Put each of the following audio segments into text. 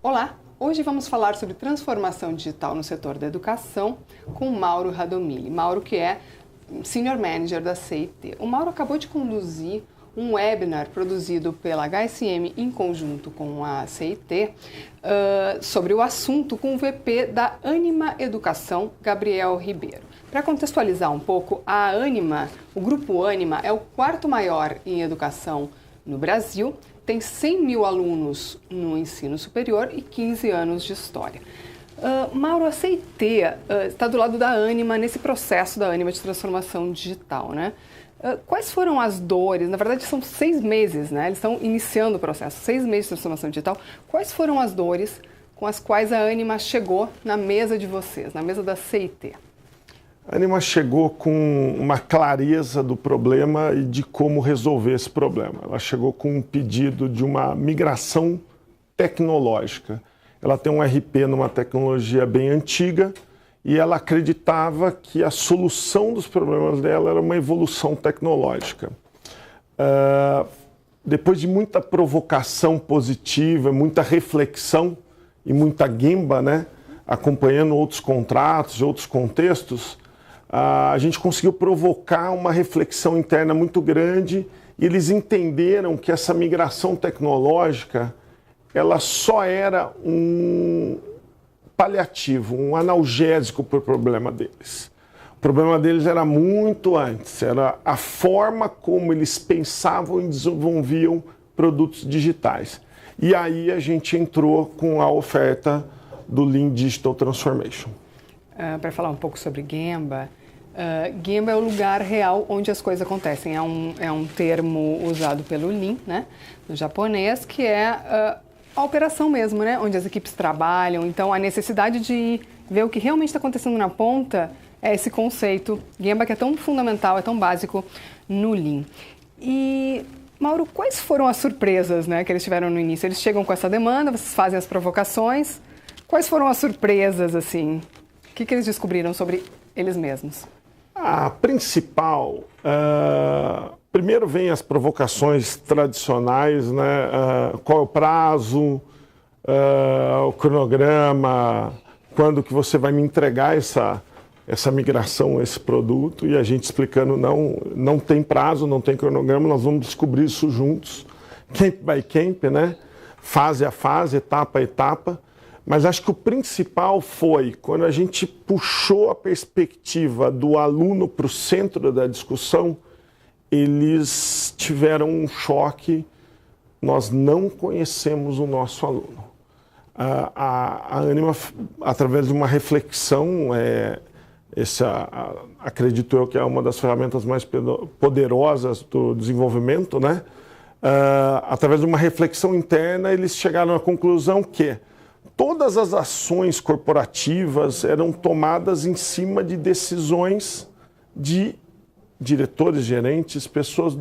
Olá, hoje vamos falar sobre transformação digital no setor da educação com Mauro Radomilli. Mauro, que é Senior Manager da CIT. O Mauro acabou de conduzir um webinar produzido pela HSM em conjunto com a CIT sobre o assunto com o VP da Ânima Educação, Gabriel Ribeiro. Para contextualizar um pouco, a Ânima, o grupo Ânima é o quarto maior em educação no Brasil, tem 100 mil alunos no ensino superior e 15 anos de história. Mauro, a CIT está do lado da Ânima nesse processo da Ânima de transformação digital, né? Quais foram as dores? Na verdade, são 6 meses, né? Eles estão iniciando o processo, 6 meses de transformação digital. Quais foram as dores com as quais a Ânima chegou na mesa de vocês, na mesa da CIT? A Ânima chegou com uma clareza do problema e de como resolver esse problema. Ela chegou com um pedido de uma migração tecnológica. Ela tem um RP numa tecnologia bem antiga e ela acreditava que a solução dos problemas dela era uma evolução tecnológica. Depois de muita provocação positiva, muita reflexão e muita guimba, né, acompanhando outros contratos, outros contextos, a gente conseguiu provocar uma reflexão interna muito grande e eles entenderam que essa migração tecnológica ela só era um paliativo, um analgésico para o problema deles. O problema deles era muito antes, era a forma como eles pensavam e desenvolviam produtos digitais. E aí a gente entrou com a oferta do Lean Digital Transformation. Para falar um pouco sobre Gemba, Gemba é o lugar real onde as coisas acontecem. É um termo usado pelo Lean, né, no japonês, que é a operação mesmo, né, onde as equipes trabalham. Então, a necessidade de ver o que realmente está acontecendo na ponta é esse conceito Gemba, que é tão fundamental, é tão básico no Lean. E, Mauro, quais foram as surpresas, né, que eles tiveram no início? Eles chegam com essa demanda, vocês fazem as provocações. Quais foram as surpresas, assim? O que eles descobriram sobre eles mesmos? A principal, primeiro vem as provocações tradicionais, né? Qual é o prazo, o cronograma, quando que você vai me entregar essa migração, esse produto, e a gente explicando, não tem prazo, não tem cronograma, nós vamos descobrir isso juntos, camp by camp, né? Fase a fase, etapa a etapa. Mas acho que o principal foi quando a gente puxou a perspectiva do aluno para o centro da discussão, eles tiveram um choque. Nós não conhecemos o nosso aluno. A Ânima, através de uma reflexão, acredito eu que é uma das ferramentas mais poderosas do desenvolvimento, né? Através de uma reflexão interna, eles chegaram à conclusão que todas as ações corporativas eram tomadas em cima de decisões de diretores, gerentes, pessoas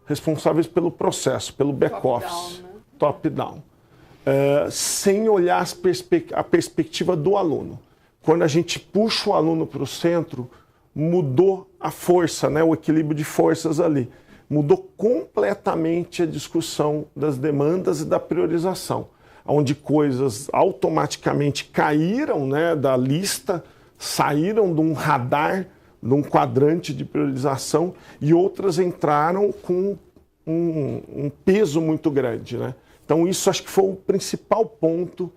responsáveis pelo processo, pelo back-office, top-down, sem olhar a perspectiva do aluno. Quando a gente puxa o aluno para o centro, mudou a força, né, o equilíbrio de forças ali. Mudou completamente a discussão das demandas e da priorização, onde coisas automaticamente caíram, né, da lista, saíram de um radar, de um quadrante de priorização, e outras entraram com um peso muito grande, né? Então isso acho que foi o principal ponto,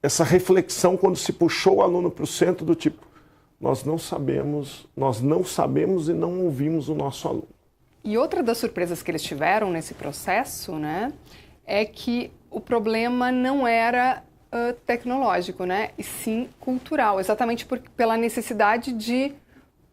essa reflexão quando se puxou o aluno para o centro do tipo, nós não sabemos e não ouvimos o nosso aluno. E outra das surpresas que eles tiveram nesse processo, né, é que o problema não era tecnológico, né, e sim cultural, exatamente pela necessidade de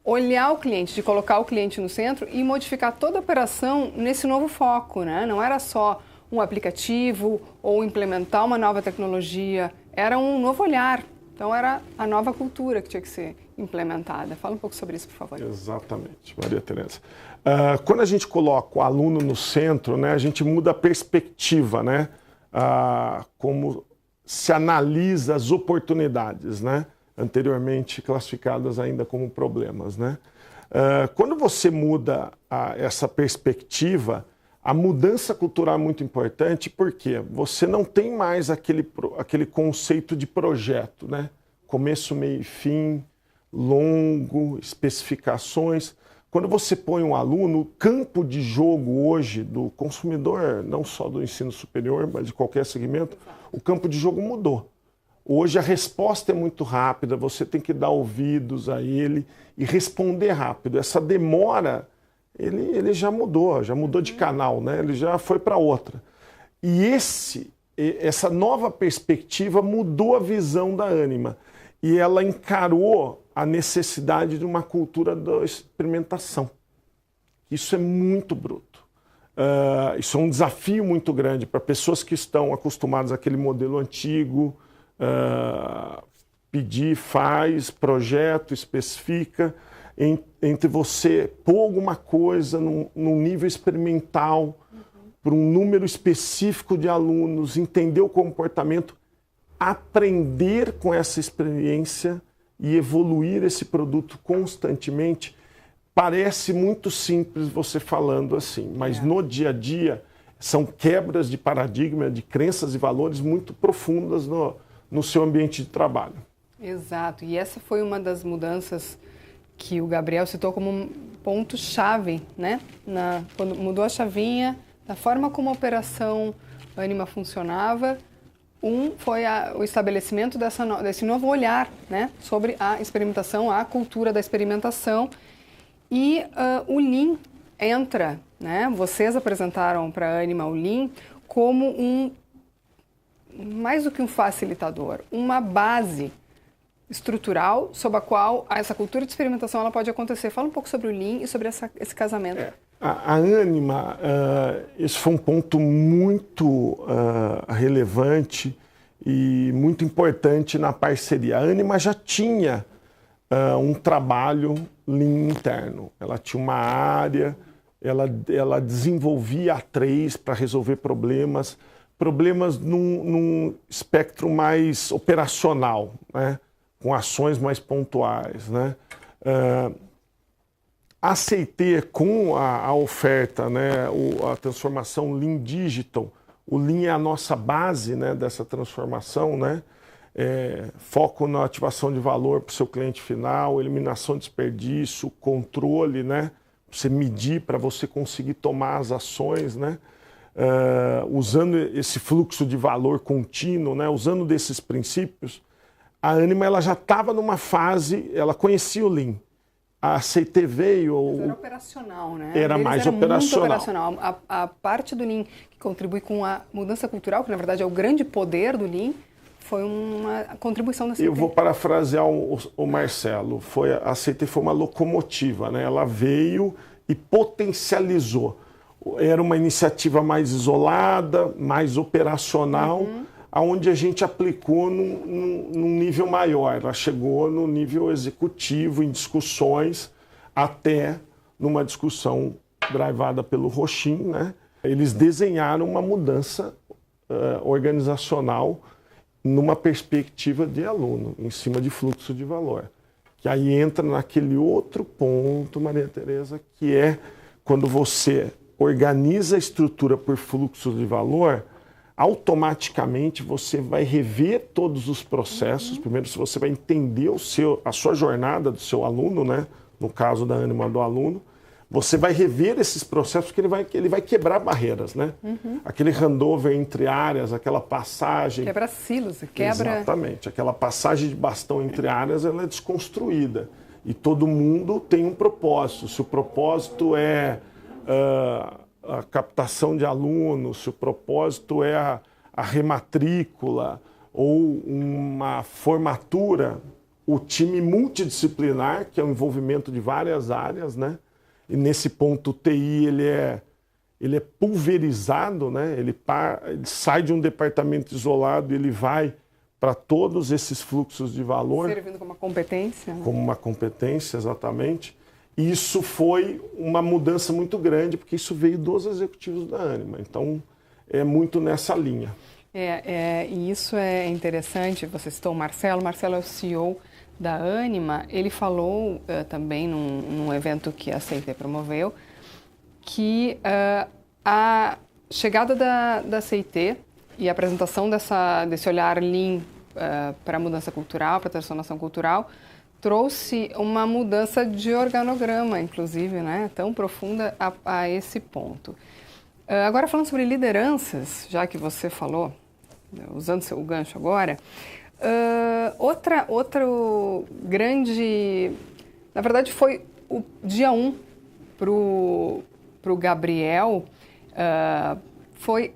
olhar o cliente, de colocar o cliente no centro e modificar toda a operação nesse novo foco, né? Não era só um aplicativo ou implementar uma nova tecnologia, era um novo olhar. Então era a nova cultura que tinha que ser implementada. Fala um pouco sobre isso, por favor. Exatamente, Maria Tereza. Quando a gente coloca o aluno no centro, né, a gente muda a perspectiva, né, como se analisa as oportunidades, né, anteriormente classificadas ainda como problemas, né. Quando você muda essa perspectiva, A mudança cultural é muito importante porque você não tem mais aquele conceito de projeto, né? Começo, meio e fim, longo, especificações. Quando você põe um aluno, o campo de jogo hoje do consumidor, não só do ensino superior, mas de qualquer segmento, o campo de jogo mudou. Hoje a resposta é muito rápida, você tem que dar ouvidos a ele e responder rápido. Essa demora, ele já mudou de canal, né? Ele já foi para outra. E essa nova perspectiva mudou a visão da Ânima. E ela encarou a necessidade de uma cultura da experimentação. Isso é muito bruto. Isso é um desafio muito grande para pessoas que estão acostumadas àquele modelo antigo, pedir, faz, projeto, especifica, entre você pôr alguma coisa num nível experimental, para um número específico de alunos, entender o comportamento, aprender com essa experiência e evoluir esse produto constantemente. Parece muito simples você falando assim, mas no dia a dia são quebras de paradigma, de crenças e valores muito profundas no seu ambiente de trabalho. Exato, e essa foi uma das mudanças que o Gabriel citou como um ponto-chave, né? Quando mudou a chavinha, da forma como a operação Ânima funcionava, foi o estabelecimento desse novo olhar, né? Sobre a experimentação, a cultura da experimentação. E o Lean entra, né? Vocês apresentaram para a Ânima o Lean como mais do que um facilitador, uma base estrutural sob a qual essa cultura de experimentação ela pode acontecer. Fala um pouco sobre o Lean e sobre esse casamento. A Ânima, esse foi um ponto muito relevante e muito importante na parceria. A Ânima já tinha um trabalho Lean interno. Ela tinha uma área, ela desenvolvia A3 para resolver problemas num espectro mais operacional, né? Com ações mais pontuais, né? A CT, com a oferta, né, a transformação Lean Digital, o Lean é a nossa base, né, dessa transformação, né? Foco na ativação de valor para o seu cliente final, eliminação de desperdício, controle, né? Você medir para você conseguir tomar as ações, né? Usando esse fluxo de valor contínuo, né? Usando desses princípios, a Ânima ela já estava numa fase, ela conhecia o Lean. A CT veio... Era operacional, né? Era mais operacional. Muito operacional. A parte do Lean que contribui com a mudança cultural, que na verdade é o grande poder do Lean, foi uma contribuição da CT. Eu vou parafrasear o Marcelo. A CT foi uma locomotiva, né? Ela veio e potencializou. Era uma iniciativa mais isolada, mais operacional, onde a gente aplicou num nível maior. Ela chegou no nível executivo, em discussões, até numa discussão drivada pelo Rochin, né? Eles desenharam uma mudança organizacional numa perspectiva de aluno, em cima de fluxo de valor. Que aí entra naquele outro ponto, Maria Tereza, que é quando você organiza a estrutura por fluxo de valor, automaticamente você vai rever todos os processos. Primeiro, você vai entender a sua jornada do seu aluno, né? No caso da Ânima do aluno, você vai rever esses processos porque ele vai quebrar barreiras, né? Aquele handover entre áreas, aquela passagem... Quebra silos, quebra... Exatamente. Aquela passagem de bastão entre áreas, ela é desconstruída. E todo mundo tem um propósito. Se o propósito é... a captação de alunos, se o propósito é a rematrícula ou uma formatura, o time multidisciplinar, que é o envolvimento de várias áreas, né? E nesse ponto o TI ele é pulverizado, né? Ele sai de um departamento isolado e ele vai para todos esses fluxos de valor. Servindo como uma competência. Como uma competência, exatamente. Isso foi uma mudança muito grande, porque isso veio dos executivos da Ânima. Então, é muito nessa linha. E isso é interessante. Você citou o Marcelo. O Marcelo é o CEO da Ânima. Ele falou também num evento que a CT promoveu, que A chegada da CIT e a apresentação desse olhar Lean para a mudança cultural, para a transformação cultural, trouxe uma mudança de organograma, inclusive, né, tão profunda a esse ponto. Agora, falando sobre lideranças, já que você falou, usando o gancho agora, outro grande... Na verdade, foi o dia 1 para o Gabriel, foi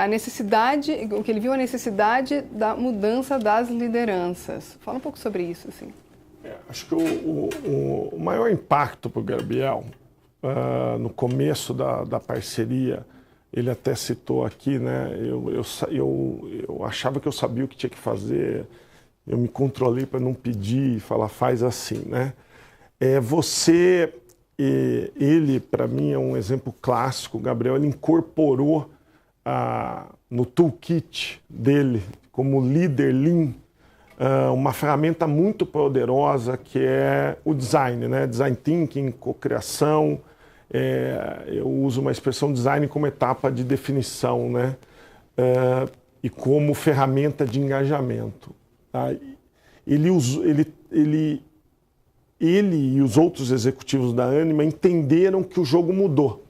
a necessidade, o que ele viu a necessidade da mudança das lideranças. Fala um pouco sobre isso, assim. Acho que o maior impacto para o Gabriel, no começo da parceria, ele até citou aqui, né? Eu achava que eu sabia o que tinha que fazer, eu me controlei para não pedir e falar, faz assim, né? Ele, para mim, é um exemplo clássico. O Gabriel, ele incorporou no toolkit dele, como líder Lean, uma ferramenta muito poderosa que é o design, né? Design thinking, cocriação. Eu uso uma expressão design como etapa de definição, né? E como ferramenta de engajamento. Tá? Ele e os outros executivos da Anima entenderam que o jogo mudou.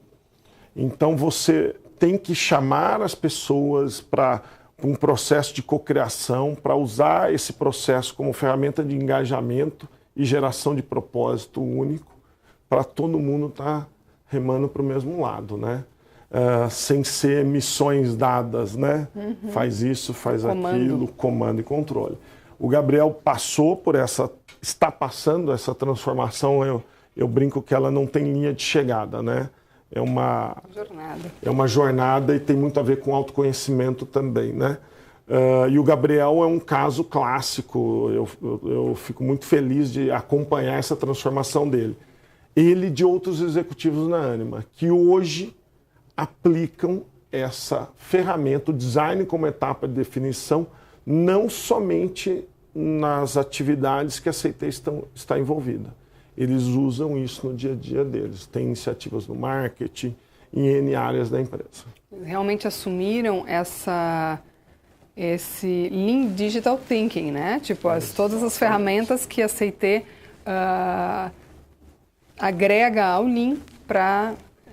Então você tem que chamar as pessoas para um processo de cocriação, para usar esse processo como ferramenta de engajamento e geração de propósito único, para todo mundo estar remando para o mesmo lado, né? Sem ser missões dadas, né? Uhum. Faz isso, faz aquilo, comando e controle. O Gabriel passou por está passando essa transformação, eu brinco que ela não tem linha de chegada, né? É uma jornada e tem muito a ver com autoconhecimento também, né? E o Gabriel é um caso clássico, eu fico muito feliz de acompanhar essa transformação dele. Ele e de outros executivos na Anima, que hoje aplicam essa ferramenta, o design como etapa de definição, não somente nas atividades que a CIT está envolvida. Eles usam isso no dia a dia deles. Tem iniciativas no marketing, em N áreas da empresa. Realmente assumiram esse Lean Digital Thinking, né? Tipo, todas as ferramentas que a CIT agrega ao Lean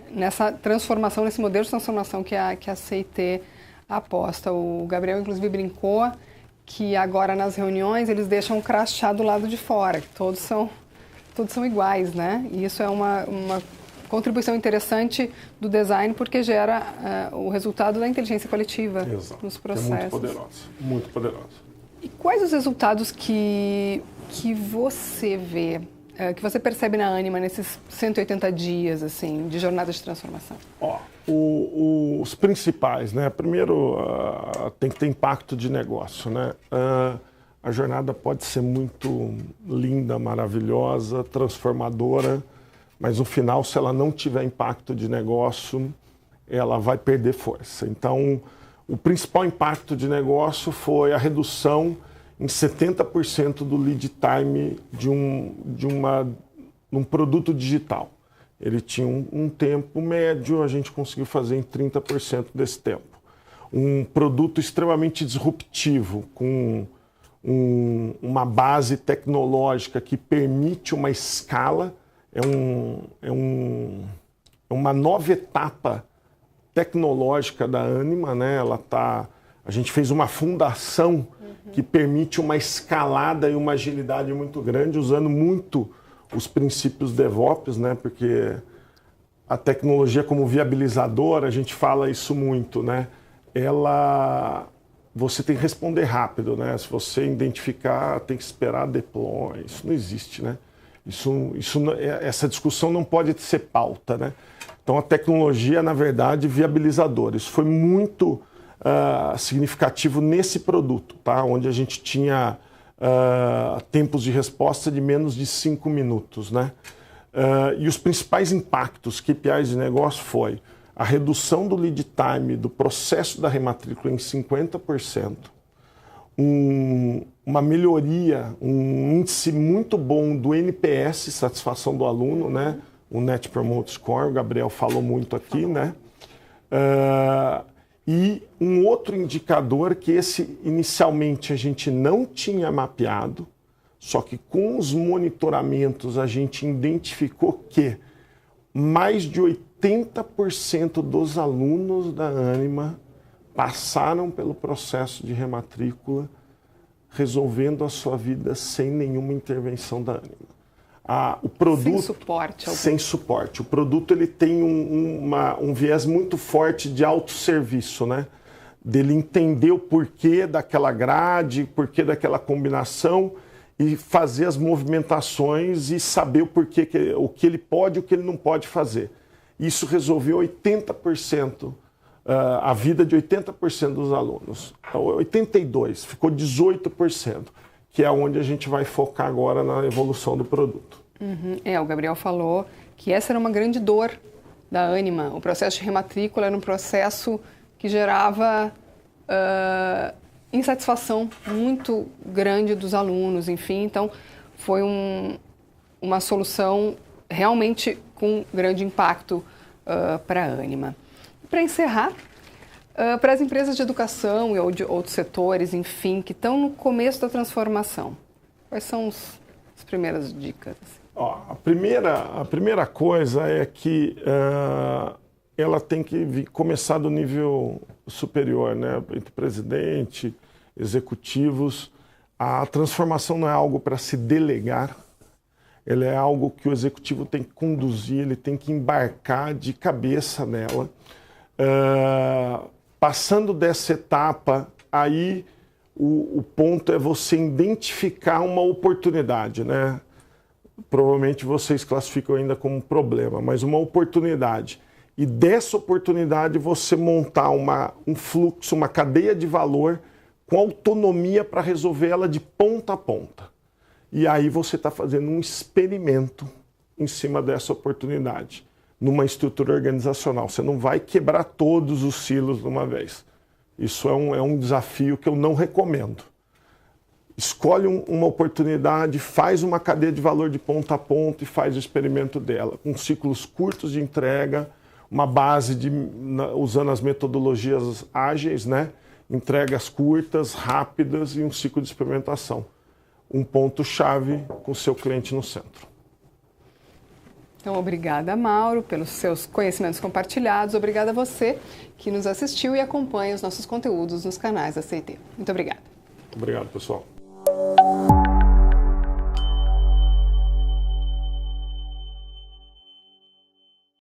nessa transformação, nesse modelo de transformação que a CIT aposta. O Gabriel, inclusive, brincou que agora nas reuniões eles deixam o crachá do lado de fora, que todos são iguais, né? E isso é uma contribuição interessante do design, porque gera o resultado da inteligência coletiva. Exato. Nos processos. É muito poderosa, muito poderosa. E quais os resultados que você vê, que você percebe na Anima nesses 180 dias assim, de jornada de transformação? Os principais, né? Primeiro, tem que ter impacto de negócio, né? A jornada pode ser muito linda, maravilhosa, transformadora, mas no final, se ela não tiver impacto de negócio, ela vai perder força. Então, o principal impacto de negócio foi a redução em 70% do lead time de um produto digital. Ele tinha um tempo médio, a gente conseguiu fazer em 30% desse tempo. Um produto extremamente disruptivo, com uma base tecnológica que permite uma escala, uma nova etapa tecnológica da Anima, né? A gente fez uma fundação que permite uma escalada e uma agilidade muito grande, usando muito os princípios DevOps, né? Porque a tecnologia como viabilizadora, a gente fala isso muito, né? Você tem que responder rápido, né? Se você identificar, tem que esperar deploy. Isso não existe, né? Essa discussão não pode ser pauta, né? Então a tecnologia, na verdade, viabilizadora. Isso foi muito significativo nesse produto, tá? Onde a gente tinha tempos de resposta de menos de 5 minutos, né? E os principais impactos, KPIs de negócio, foi a redução do lead time do processo da rematrícula em 50%, uma melhoria, um índice muito bom do NPS, satisfação do aluno, né? O Net Promote Score, o Gabriel falou muito aqui, né? E um outro indicador que esse inicialmente a gente não tinha mapeado, só que com os monitoramentos a gente identificou que mais de 80% dos alunos da Ânima passaram pelo processo de rematrícula, resolvendo a sua vida sem nenhuma intervenção da Ânima. O produto, sem suporte. Sem suporte. O produto ele tem um viés muito forte de autosserviço, né? Dele entender o porquê daquela grade, porquê daquela combinação e fazer as movimentações e saber o que ele pode e o que ele não pode fazer. Isso resolveu 80%, a vida de 80% dos alunos. 82%, ficou 18%. Que é onde a gente vai focar agora na evolução do produto. O Gabriel falou que essa era uma grande dor da Ânima. O processo de rematrícula era um processo que gerava insatisfação muito grande dos alunos, enfim. Então, foi uma solução realmente com grande impacto para a Ânima. Para encerrar, para as empresas de educação ou de outros setores, enfim, que estão no começo da transformação, quais são as primeiras dicas? A primeira coisa é que ela tem que começar do nível superior, né? Entre presidente, executivos. A transformação não é algo para se delegar, ela é algo que o executivo tem que conduzir, ele tem que embarcar de cabeça nela. Passando dessa etapa, aí o ponto é você identificar uma oportunidade, né? Provavelmente vocês classificam ainda como um problema, mas uma oportunidade. E dessa oportunidade você montar um fluxo, uma cadeia de valor com autonomia para resolver ela de ponta a ponta. E aí você está fazendo um experimento em cima dessa oportunidade, numa estrutura organizacional. Você não vai quebrar todos os silos de uma vez. Isso é um desafio que eu não recomendo. Escolhe uma oportunidade, faz uma cadeia de valor de ponta a ponta e faz o experimento dela, com ciclos curtos de entrega, uma base usando as metodologias ágeis, né? Entregas curtas, rápidas e um ciclo de experimentação. Um ponto-chave com o seu cliente no centro. Então, obrigada, Mauro, pelos seus conhecimentos compartilhados. Obrigada a você que nos assistiu e acompanha os nossos conteúdos nos canais da CT. Muito obrigada. Obrigado, pessoal.